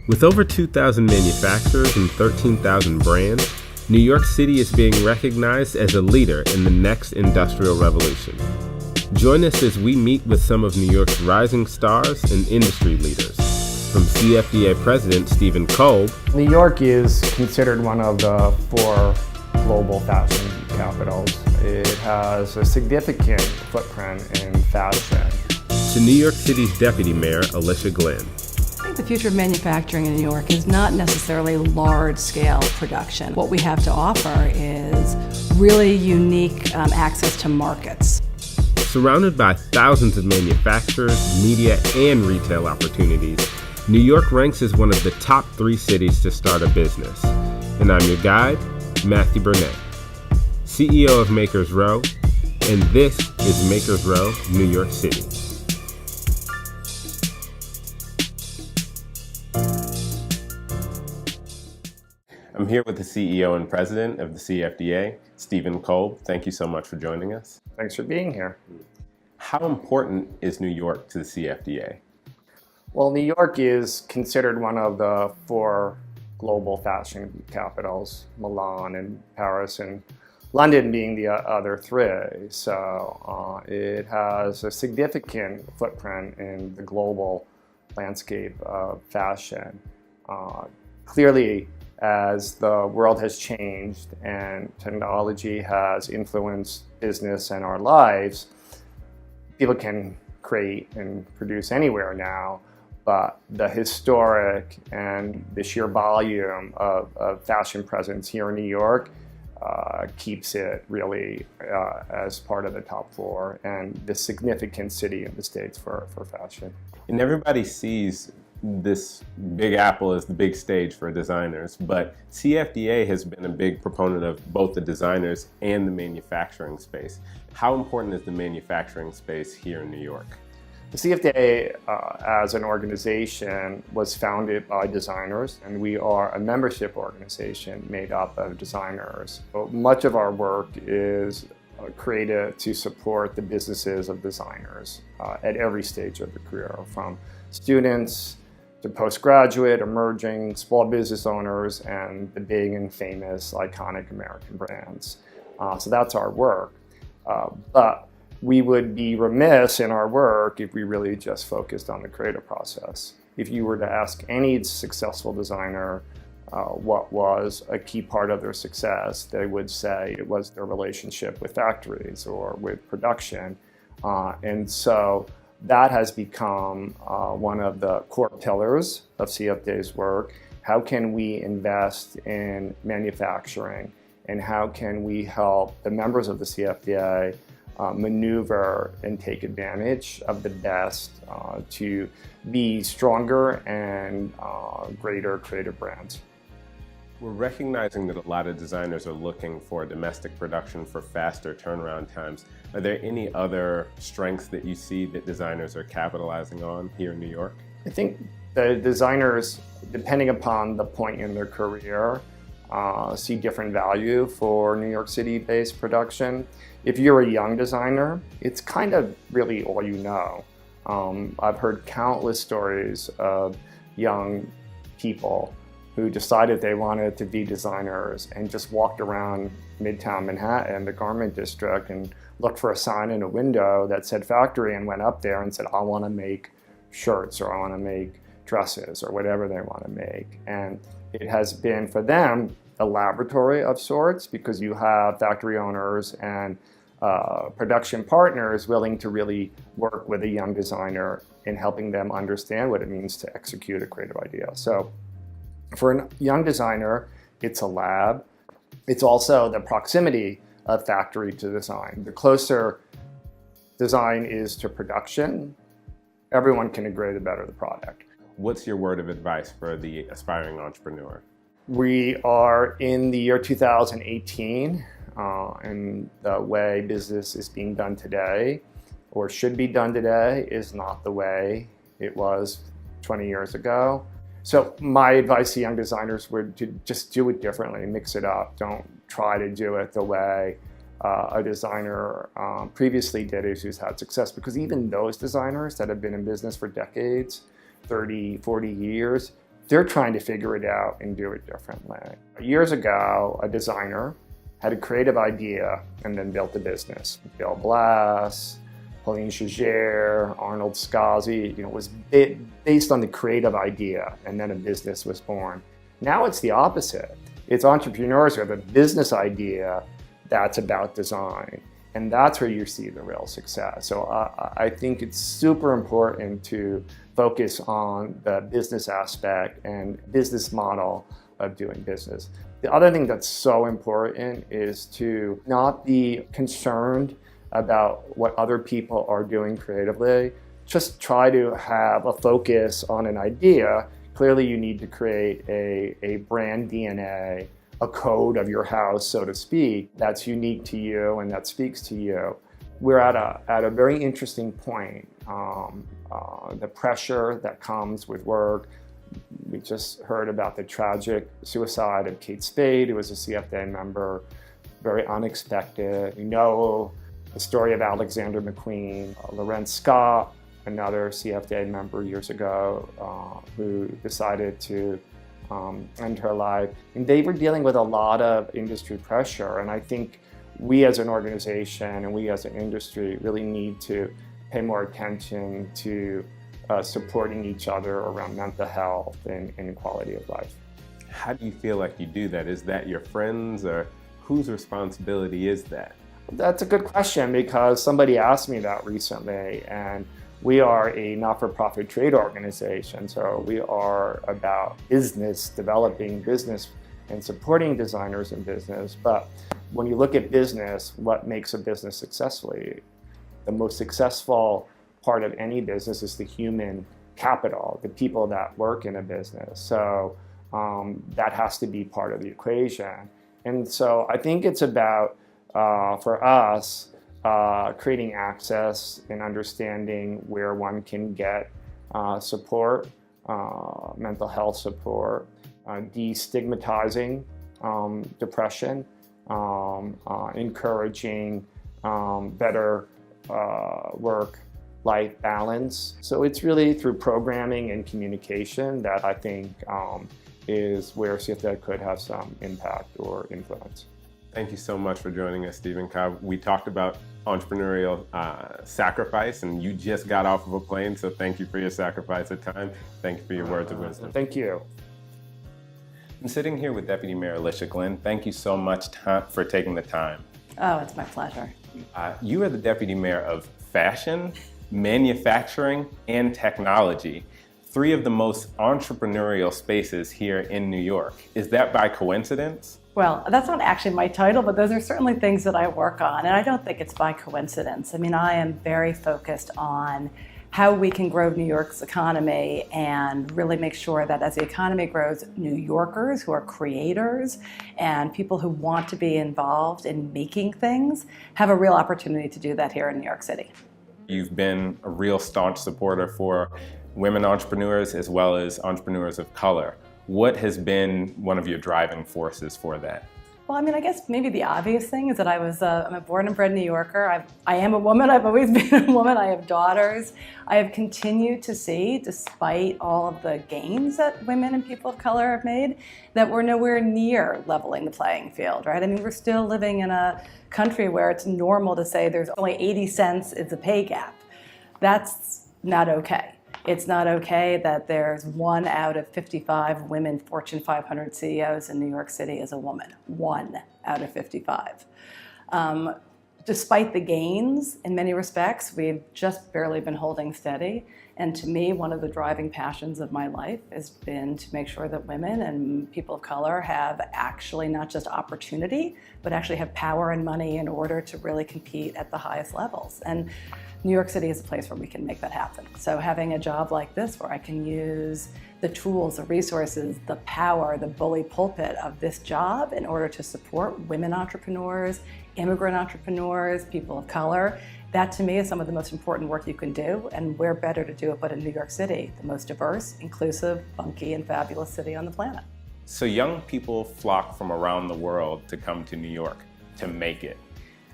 With over 2,000 manufacturers and 13,000 brands, New York City is being recognized as a leader in the next industrial revolution. Join us as we meet with some of New York's rising stars and industry leaders. From CFDA President Kolb. New York is considered one of the 4 global fashion capitals. It has a significant footprint in fashion. To New York City's Deputy Mayor, Alicia Glenn. I think the future of manufacturing in New York is not necessarily large-scale production. What we have to offer is really unique access to markets. Surrounded by thousands of manufacturers, media, and retail opportunities, New York ranks as one of the top 3 cities to start a business. And I'm your guide, Matthew Burnett, CEO of Makers Row, and this is Makers Row, New York City. I'm here with the CEO and President of the CFDA, Kolb. Thank you so much for joining us. Thanks for being here. How important is New York to the CFDA? Well, New York is considered one of the 4 global fashion capitals, Milan and Paris and London being the other 3. So it has a significant footprint in the global landscape of fashion. Clearly, as the world has changed and technology has influenced business and our lives, people can create and produce anywhere now, but the historic and the sheer volume of fashion presence here in New York keeps it really as part of the top 4 and the significant city in the States for fashion. And everybody sees this Big Apple as the big stage for designers, but CFDA has been a big proponent of both the designers and the manufacturing space. How important is the manufacturing space here in New York? The CFDA as an organization was founded by designers, and we are a membership organization made up of designers. So much of our work is created to support the businesses of designers at every stage of the career, from students to postgraduate, emerging, small business owners, and the big and famous iconic American brands. So that's our work. But we would be remiss in our work if we really just focused on the creative process. If you were to ask any successful designer what was a key part of their success, they would say it was their relationship with factories or with production. And so that has become one of the core pillars of CFDA's work. How can we invest in manufacturing, and how can we help the members of the CFDA maneuver and take advantage of the best to be stronger and greater creative brands? We're recognizing that a lot of designers are looking for domestic production for faster turnaround times. Are there any other strengths that you see that designers are capitalizing on here in New York? I think the designers, depending upon the point in their career, see different value for New York City-based production. If you're a young designer, it's kind of really all you know. I've heard countless stories of young people who decided they wanted to be designers and just walked around Midtown Manhattan, the garment district, and looked for a sign in a window that said factory and went up there and said, I want to make shirts, or I want to make dresses, or whatever they want to make. And it has been for them a laboratory of sorts, because you have factory owners and production partners willing to really work with a young designer in helping them understand what it means to execute a creative idea. So for a young designer, it's a lab. It's also the proximity of factory to design. The closer design is to production, everyone can agree the better the product. What's your word of advice for the aspiring entrepreneur? We are in the year 2018, and the way business is being done today, or should be done today, is not the way it was 20 years ago. So my advice to young designers would to just do it differently, mix it up. Don't try to do it the way a designer previously did it who's had success, because even those designers that have been in business for decades, 30, 40 years, they're trying to figure it out and do it differently. Years ago, a designer had a creative idea and then built a business. Bill Blass, Pauline Chagère, Arnold Scazzi, it was based on the creative idea, and then a business was born. Now it's the opposite. It's entrepreneurs who have a business idea that's about design, and that's where you see the real success. So I think it's super important to focus on the business aspect and business model of doing business. The other thing that's so important is to not be concerned about what other people are doing creatively. Just try to have a focus on an idea. Clearly you need to create a brand DNA, a code of your house, so to speak, that's unique to you and that speaks to you. We're at a very interesting point. The pressure that comes with work. We just heard about the tragic suicide of Kate Spade, who was a CFDA member, very unexpected. We know the story of Alexander McQueen, Lorenz Scott, another CFDA member years ago, who decided to end her life. And they were dealing with a lot of industry pressure, and I think we as an organization and we as an industry really need to pay more attention to supporting each other around mental health and quality of life. How do you feel like you do that? Is that your friends, or whose responsibility is that? That's a good question, because somebody asked me that recently, and we are a not-for-profit trade organization, so we are about business, developing business and supporting designers in business. But when you look at business, what makes a business successfully? The most successful part of any business is the human capital, the people that work in a business. So that has to be part of the equation. And so I think it's about, for us, creating access and understanding where one can get support, mental health support, destigmatizing depression, encouraging better work-life balance. So it's really through programming and communication that I think is where CFDA could have some impact or influence. Thank you so much for joining us, Stephen Kolb. We talked about entrepreneurial sacrifice, and you just got off of a plane, so thank you for your sacrifice of time. Thank you for your words of wisdom. Thank you. I'm sitting here with Deputy Mayor Alicia Glenn. Thank you so much for taking the time. Oh, it's my pleasure. You are the Deputy Mayor of Fashion, Manufacturing, and Technology, three of the most entrepreneurial spaces here in New York. Is that by coincidence? Well, that's not actually my title, but those are certainly things that I work on, and I don't think it's by coincidence. I mean, I am very focused on how we can grow New York's economy and really make sure that as the economy grows, New Yorkers who are creators and people who want to be involved in making things have a real opportunity to do that here in New York City. You've been a real staunch supporter for women entrepreneurs as well as entrepreneurs of color. What has been one of your driving forces for that? Well, I mean, I guess maybe the obvious thing is that I'm a born and bred New Yorker. I am a woman. I've always been a woman. I have daughters. I have continued to see, despite all of the gains that women and people of color have made, that we're nowhere near leveling the playing field, right? I mean, we're still living in a country where it's normal to say there's only 80 cents is the pay gap. That's not okay. It's not okay that there's 1 out of 55 women Fortune 500 CEOs in New York City is a woman. 1 out of 55. Despite the gains, in many respects, we've just barely been holding steady. And to me, one of the driving passions of my life has been to make sure that women and people of color have actually not just opportunity, but actually have power and money in order to really compete at the highest levels. And New York City is a place where we can make that happen. So having a job like this where I can use the tools, the resources, the power, the bully pulpit of this job in order to support women entrepreneurs, immigrant entrepreneurs, people of color, that to me is some of the most important work you can do, and where better to do it but in New York City, the most diverse, inclusive, funky, and fabulous city on the planet. So young people flock from around the world to come to New York to make it.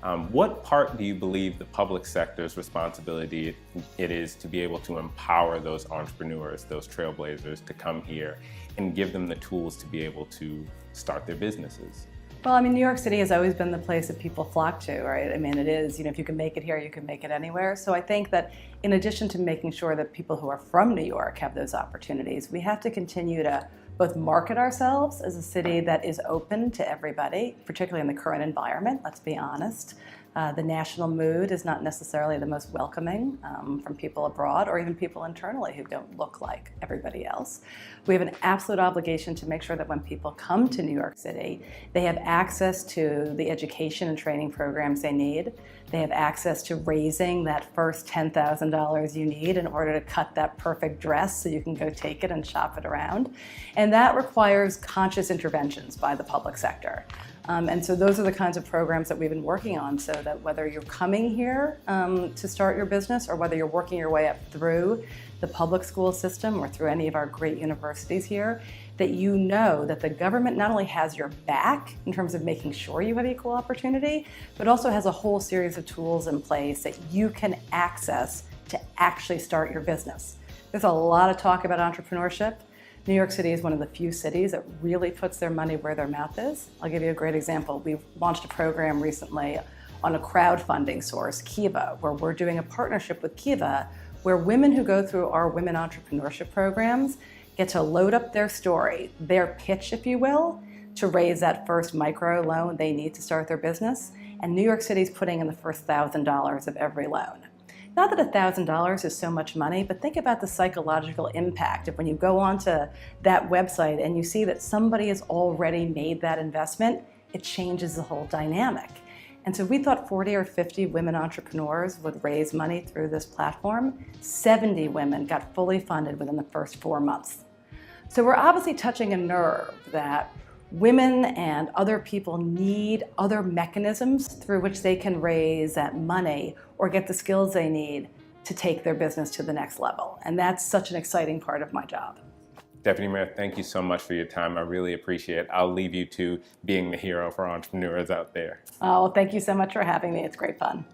What part do you believe the public sector's responsibility it is to be able to empower those entrepreneurs, those trailblazers, to come here and give them the tools to be able to start their businesses? Well, I mean, New York City has always been the place that people flock to, right? I mean, it is, if you can make it here, you can make it anywhere. So I think that in addition to making sure that people who are from New York have those opportunities, we have to continue to both market ourselves as a city that is open to everybody, particularly in the current environment, let's be honest. The national mood is not necessarily the most welcoming from people abroad or even people internally who don't look like everybody else. We have an absolute obligation to make sure that when people come to New York City, they have access to the education and training programs they need. They have access to raising that first $10,000 you need in order to cut that perfect dress so you can go take it and shop it around. And that requires conscious interventions by the public sector. And so those are the kinds of programs that we've been working on, so that whether you're coming here to start your business or whether you're working your way up through the public school system or through any of our great universities here, that you know that the government not only has your back in terms of making sure you have equal opportunity, but also has a whole series of tools in place that you can access to actually start your business. There's a lot of talk about entrepreneurship. New York City is one of the few cities that really puts their money where their mouth is. I'll give you a great example. We've launched a program recently on a crowdfunding source, Kiva, where we're doing a partnership with Kiva, where women who go through our women entrepreneurship programs get to load up their story, their pitch, if you will, to raise that first micro loan they need to start their business. And New York City's putting in the first $1,000 of every loan. Not that $1,000 is so much money, but think about the psychological impact of when you go onto that website and you see that somebody has already made that investment, it changes the whole dynamic. And so we thought 40 or 50 women entrepreneurs would raise money through this platform. 70 women got fully funded within the first 4 months. So we're obviously touching a nerve that women and other people need other mechanisms through which they can raise that money or get the skills they need to take their business to the next level. And that's such an exciting part of my job. Deputy Mayor, thank you so much for your time. I really appreciate it. I'll leave you to being the hero for entrepreneurs out there. Oh, well, thank you so much for having me. It's great fun.